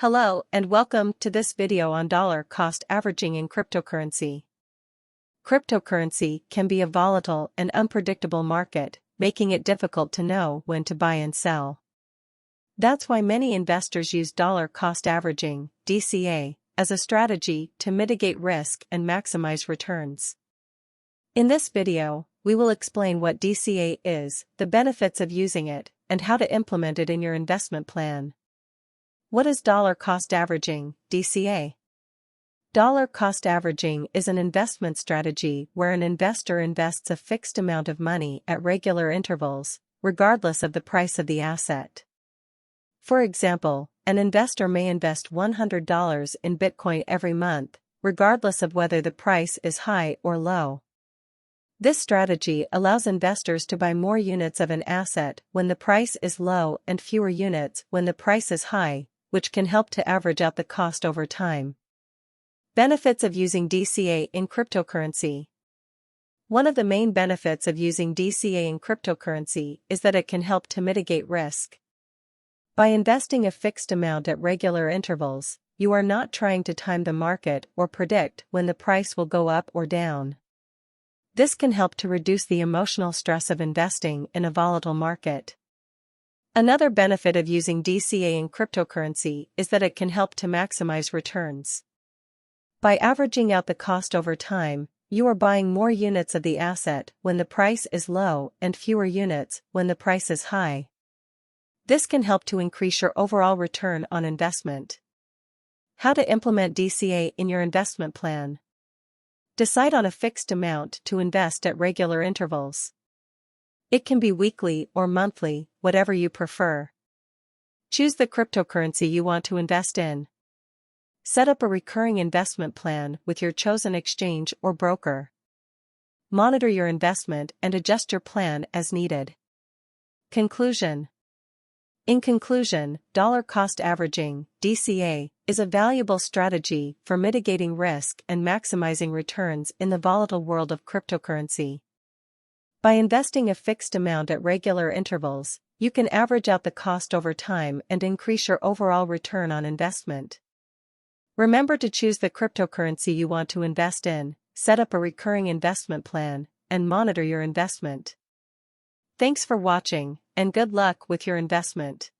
Hello and welcome to this video on dollar cost averaging in cryptocurrency. Cryptocurrency can be a volatile and unpredictable market, making it difficult to know when to buy and sell. That's why many investors use dollar cost averaging, DCA, as a strategy to mitigate risk and maximize returns. In this video, we will explain what DCA is, the benefits of using it, and how to implement it in your investment plan. What is dollar cost averaging, DCA? Dollar cost averaging is an investment strategy where an investor invests a fixed amount of money at regular intervals, regardless of the price of the asset. For example, an investor may invest $100 in Bitcoin every month, regardless of whether the price is high or low. This strategy allows investors to buy more units of an asset when the price is low and fewer units when the price is high, which can help to average out the cost over time. Benefits of using DCA in cryptocurrency. One of the main benefits of using DCA in cryptocurrency is that it can help to mitigate risk. By investing a fixed amount at regular intervals, you are not trying to time the market or predict when the price will go up or down. This can help to reduce the emotional stress of investing in a volatile market. Another benefit of using DCA in cryptocurrency is that it can help to maximize returns. By averaging out the cost over time, you are buying more units of the asset when the price is low and fewer units when the price is high. This can help to increase your overall return on investment. How to implement DCA in your investment plan. Decide on a fixed amount to invest at regular intervals. It can be weekly or monthly, whatever you prefer. Choose the cryptocurrency you want to invest in. Set up a recurring investment plan with your chosen exchange or broker. Monitor your investment and adjust your plan as needed. Conclusion. In conclusion, dollar cost averaging, DCA, is a valuable strategy for mitigating risk and maximizing returns in the volatile world of cryptocurrency. By investing a fixed amount at regular intervals, you can average out the cost over time and increase your overall return on investment. Remember to choose the cryptocurrency you want to invest in, set up a recurring investment plan, and monitor your investment. Thanks for watching, and good luck with your investment.